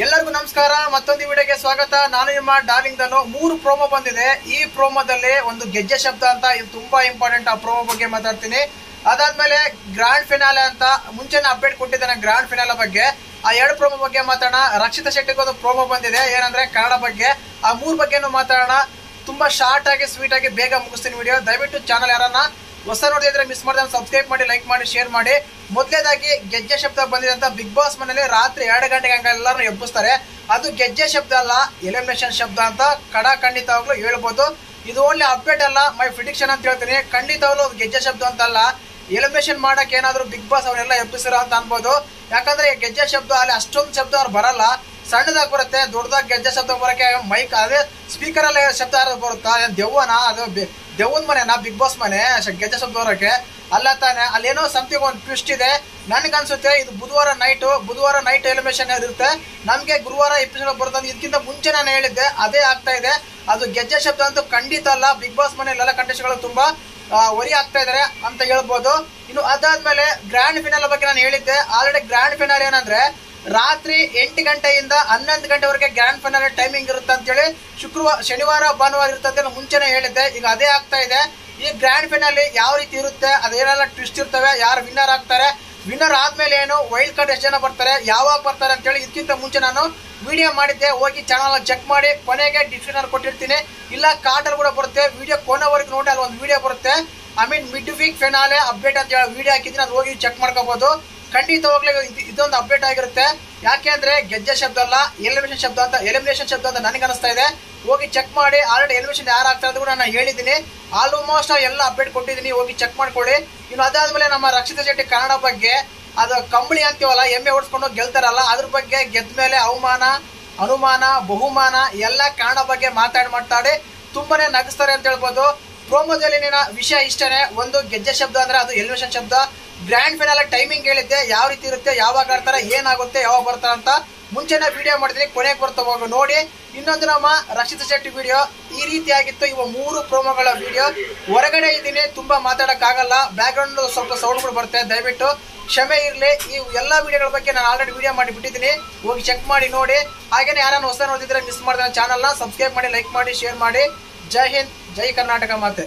ಎಲ್ಲರಿಗೂ ನಮಸ್ಕಾರ. ಮತ್ತೊಂದು ವಿಡಿಯೋಗೆ ಸ್ವಾಗತ. ನಾನು ನಿಮ್ಮ ಡಾರ್ಲಿಂಗ್ ಧನು. 3 ಪ್ರೋಮೋ ಬಂದಿದೆ. ಈ ಪ್ರೋಮೋದಲ್ಲಿ ಒಂದು ಗೆಜ್ಜೆ ಶಬ್ದ ಅಂತ, ಇದು ತುಂಬಾ ಇಂಪಾರ್ಟೆಂಟ್. ಆ ಪ್ರೋಮೋ ಬಗ್ಗೆ ಮಾತಾಡ್ತೀನಿ. ಅದಾದ್ಮೇಲೆ ಗ್ರಾಂಡ್ ಫಿನಾಲೆ ಅಂತ ಮುಂಚೆನೇ ಅಪ್ಡೇಟ್ ಕೊಟ್ಟಿದ್ದಾನೆ ಗ್ರಾಂಡ್ ಫಿನಾಲೆ ಬಗ್ಗೆ. ಆ 2 ಪ್ರೋಮೋ ಬಗ್ಗೆ ಮಾತಾಡೋಣ. ರಕ್ಷಿತಾ ಶೆಟ್ಟಿಗೆ ಒಂದು ಪ್ರೋಮೋ ಬಂದಿದೆ, ಏನಂದ್ರೆ ಕನ್ನಡ ಬಗ್ಗೆ. ಆ 3 ಬಗ್ಗೆನೂ ಮಾತಾಡೋಣ. ತುಂಬಾ ಶಾರ್ಟ್ ಆಗಿ ಸ್ವೀಟ್ ಆಗಿ ಬೇಗ ಮುಗಿಸ್ತೀನಿ ವಿಡಿಯೋ. ದಯವಿಟ್ಟು ಚಾನಲ್ ಯಾರನ್ನ ಹೊಸ ನೋಡಿದ್ರೆ ಮಿಸ್ ಮಾಡಿದ್ರೆ ಸಬ್ಸ್ಕ್ರೈಬ್ ಮಾಡಿ, ಲೈಕ್ ಮಾಡಿ, ಶೇರ್ ಮಾಡಿ. ಮೊದಲೇದಾಗಿ ಗೆಜ್ಜೆ ಶಬ್ದ ಬಂದಿದೆ ಅಂತ ಬಿಗ್ ಬಾಸ್ ಮನೇಲಿ ರಾತ್ರಿ 2 ಗಂಟೆಗೆ ಹಂಗ ಎಲ್ಲರೂ ಎಬ್ಬಿಸ್ತಾರೆ. ಅದು ಗೆಜ್ಜೆ ಶಬ್ದ ಅಲ್ಲ, ಎಲಿಮಿನೇಷನ್ ಶಬ್ದ ಅಂತ ಖಂಡಿತವಾಗ್ಲೂ ಹೇಳ್ಬೋದು. ಇದು ಓನ್ಲಿ ಅಪ್ಡೇಟ್ ಅಲ್ಲ, ಮೈ ಪ್ರಿಡಿಕ್ಷನ್ ಅಂತ ಹೇಳ್ತೀನಿ. ಖಂಡಿತವಾಗ್ಲೂ ಗೆಜ್ಜೆ ಶಬ್ದ ಅಂತಲ್ಲ. ಎಲಿಮಿನೇಷನ್ ಮಾಡಕ್ ಏನಾದ್ರು ಬಿಗ್ ಬಾಸ್ ಅವರೆಲ್ಲ ಎಬ್ಬಿಸಿರೋ ಅಂತ ಅನ್ಬೋದು. ಯಾಕಂದ್ರೆ ಗೆಜ್ಜೆ ಶಬ್ದ ಅಲ್ಲಿ ಅಷ್ಟೊಂದು ಶಬ್ದ ಅವ್ರು ಬರಲ್ಲ, ಸಣ್ಣದಾಗಿ ಬರುತ್ತೆ. ದೊಡ್ಡದಾಗಿ ಗೆಜ್ಜೆ ಶಬ್ದ ಬರೋಕೆ ಮೈಕ್ ಅದೇ ಸ್ಪೀಕರ್ ಅಲ್ಲೇ ಶಬ್ದ ಬರುತ್ತಾ? ದೆವ್ವನ ಅದು ದೆವ್ವನ ಮನೆನಾ ಬಿಗ್ ಬಾಸ್ ಮನೆ ಗೆಜ್ಜೆ ಶಬ್ದ ಬರೋಕೆ? ಅಲ್ಲ ತಾನೆ. ಅಲ್ಲೇನೋ ಸಮಥಿಂಗ್ ಒಂದು ಟ್ವಿಸ್ಟ್ ಇದೆ. ನನ್ಗನ್ಸುತ್ತೆ ಇದು ಬುಧವಾರ ನೈಟ್ ಎಲಿಮಿನೇಷನ್ ಇರುತ್ತೆ. ನಮ್ಗೆ ಗುರುವಾರ ಎಪಿಸೋಡ್ ಬರುತ್ತೆ. ಇದಕ್ಕಿಂತ ಮುಂಚೆ ನಾನು ಹೇಳಿದ್ದೆ, ಅದೇ ಆಗ್ತಾ ಇದೆ. ಅದು ಗೆಜ್ಜೆ ಶಬ್ದ ಅಂತೂ ಖಂಡಿತ ಅಲ್ಲ. ಬಿಗ್ ಬಾಸ್ ಮನೆಯಲ್ಲೆಲ್ಲ ಕಂಟೆಸ್ಟ್ಗಳು ತುಂಬಾ ವರಿ ಆಗ್ತಾ ಇದಾರೆ ಅಂತ ಹೇಳ್ಬೋದು. ಇನ್ನು ಅದಾದ್ಮೇಲೆ ಗ್ರ್ಯಾಂಡ್ ಫಿನಾಲೆ ಬಗ್ಗೆ ನಾನು ಹೇಳಿದ್ದೆ ಆಲ್ರೆಡಿ. ಗ್ರ್ಯಾಂಡ್ ಫಿನಾಲೆ ಏನಂದ್ರೆ ರಾತ್ರಿ 8 ಗಂಟೆಯಿಂದ 11 ಗಂಟೆವರೆಗೆ ಗ್ರ್ಯಾಂಡ್ ಫಿನಾಲೆ ಟೈಮಿಂಗ್ ಇರುತ್ತೆ ಅಂತೇಳಿ ಶನಿವಾರ ಭಾನುವಾರ ಇರುತ್ತೆ ಅಂತ ಮುಂಚೆನೆ ಹೇಳಿದ್ದೆ. ಈಗ ಅದೇ ಆಗ್ತಾ ಇದೆ. ಈ ಗ್ರ್ಯಾಂಡ್ ಫಿನಾಲೆ ಯಾವ ರೀತಿ ಇರುತ್ತೆ, ಅದೇನೆಲ್ಲ ಟ್ವಿಸ್ಟ್ ಇರ್ತವೆ, ಯಾರು ವಿನ್ನರ್ ಆಗ್ತಾರೆ, ವಿನ್ನರ್ ಆದ್ಮೇಲೆ ಏನು, ವೈಲ್ಡ್ ಕಾರ್ಡ್ ಎಷ್ಟು ಜನ ಬರ್ತಾರೆ, ಯಾವಾಗ ಬರ್ತಾರೆ ಅಂತೇಳಿ ಇದಕ್ಕಿಂತ ಮುಂಚೆ ನಾನು ವಿಡಿಯೋ ಮಾಡಿದ್ದೆ. ಹೋಗಿ ಚಾನಲ್ ಚೆಕ್ ಮಾಡಿ. ಕೊನೆಗೆ ಡಿಸ್ಕ್ರಿಪ್ಷನ್ ಕೊಟ್ಟಿರ್ತೀನಿ, ಇಲ್ಲ ಕಾರ್ಡಲ್ಲಿ ಕೂಡ ಬರುತ್ತೆ. ವಿಡಿಯೋ ಕೊನೆವರೆಗೂ ನೋಡಿ, ಅಲ್ಲಿ ಒಂದು ವಿಡಿಯೋ ಬರುತ್ತೆ. ಮಿಡ್ ವೀಕ್ ಫಿನಾಲೆ ಅಪ್ಡೇಟ್ ಅಂತ ಹೇಳಿ ವಿಡಿಯೋ ಹಾಕಿದ್ದೀನಿ, ಅದು ಹೋಗಿ ಚೆಕ್ ಮಾಡ್ಕೋಬಹುದು. ಖಂಡಿತವಾಗ್ಲೂ ಇದೊಂದು ಅಪ್ಡೇಟ್ ಆಗಿರುತ್ತೆ. ಯಾಕೆ ಅಂದ್ರೆ ಗೆಜ್ಜೆ ಶಬ್ದ ಅಲ್ಲ, ಎಲಿಮಿನೇಷನ್ ಶಬ್ದ ಅಂತ ನನಗೆ ಅನಿಸ್ತಾ ಇದೆ. ಹೋಗಿ ಚೆಕ್ ಮಾಡಿ. ಆಲ್ರೆಡಿ ಎಲಿಮಿನೇಷನ್ ಯಾರು ಆಗ್ತಾರೆ ಅಂತ ಕೂಡ ನಾನು ಹೇಳಿದ್ದೀನಿ. ಆಲ್ಮೋಸ್ಟ್ ಎಲ್ಲ ಅಪ್ಡೇಟ್ ಕೊಟ್ಟಿದ್ದೀನಿ, ಹೋಗಿ ಚೆಕ್ ಮಾಡ್ಕೊಳ್ಳಿ. ಇನ್ನು ಅದಾದ್ಮೇಲೆ ನಮ್ಮ ರಕ್ಷಿತಾ ಶೆಟ್ಟಿ ಕನ್ನಡ ಬಗ್ಗೆ, ಅದು ಕಂಬಳಿ ಅಂತೀವಲ್ಲ, ಎಮ್ಮೆ ಓಡಿಸ್ಕೊಂಡು ಗೆಲ್ತಾರಲ್ಲ, ಅದ್ರ ಬಗ್ಗೆ ಗೆದ್ದ ಮೇಲೆ ಅವಮಾನ, ಅನುಮಾನ, ಬಹುಮಾನ ಎಲ್ಲ ಕನ್ನಡ ಬಗ್ಗೆ ಮಾತಾಡಿ ತುಂಬಾನೇ ನಗಿಸ್ತಾರೆ ಅಂತ ಹೇಳ್ಬೋದು. ಪ್ರೋಮೋದಲ್ಲಿ ವಿಷಯ ಇಷ್ಟನೇ. ಒಂದು ಗೆಜ್ಜೆ ಶಬ್ದ ಅಂದ್ರೆ ಅದು ಎಲಿಮಿನೇಷನ್ ಶಬ್ದ. ಗ್ರ್ಯಾಂಡ್ ಫಿನಾಲೆ ಟೈಮಿಂಗ್ ಹೇಳಿದ್ದೆ, ಯಾವ ರೀತಿ ಇರುತ್ತೆ, ಯಾವಾಗ ಆಡ್ತಾರೆ, ಏನಾಗುತ್ತೆ, ಯಾವಾಗ ಬರ್ತಾರೆ ಅಂತ ಮುಂಚೆನೆ ವಿಡಿಯೋ ಮಾಡಿದ್ದೀನಿ. ಕೊನೆಗೆ ಬರ್ತಾ ಹೋಗಿ ನೋಡಿ. ಇನ್ನೊಂದು ನಮ್ಮ ರಕ್ಷಿತಾ ಶೆಟ್ಟಿ ವಿಡಿಯೋ ಈ ರೀತಿ ಆಗಿತ್ತು. ಇವ 3 ಪ್ರೋಮೋಗಳ ವಿಡಿಯೋ. ಹೊರಗಡೆ ಇದ್ದೀನಿ, ತುಂಬಾ ಮಾತಾಡಕ್ ಆಗಲ್ಲ, ಬ್ಯಾಕ್ ಗ್ರೌಂಡ್ ಸ್ವಲ್ಪ ಸೌಂಡ್ಗಳು ಬರುತ್ತೆ, ದಯವಿಟ್ಟು ಕ್ಷಮೆ ಇರಲಿ. ಈ ಎಲ್ಲಾ ವಿಡಿಯೋಗಳ ಬಗ್ಗೆ ನಾನು ಆಲ್ರೆಡಿ ವಿಡಿಯೋ ಮಾಡಿ ಬಿಟ್ಟಿದ್ದೀನಿ, ಹೋಗಿ ಚೆಕ್ ಮಾಡಿ ನೋಡಿ. ಹಾಗೇನೆ ಯಾರನ್ನ ಹೊಸ ನೋಡಿದ್ರೆ ಮಿಸ್ ಮಾಡಿದ್ರೆ ಚಾನಲ್ನ ಸಬ್ಸ್ಕ್ರೈಬ್ ಮಾಡಿ, ಲೈಕ್ ಮಾಡಿ, ಶೇರ್ ಮಾಡಿ. ಜೈ ಹಿಂದ್, ಜೈ ಕರ್ನಾಟಕ ಮಾತೆ.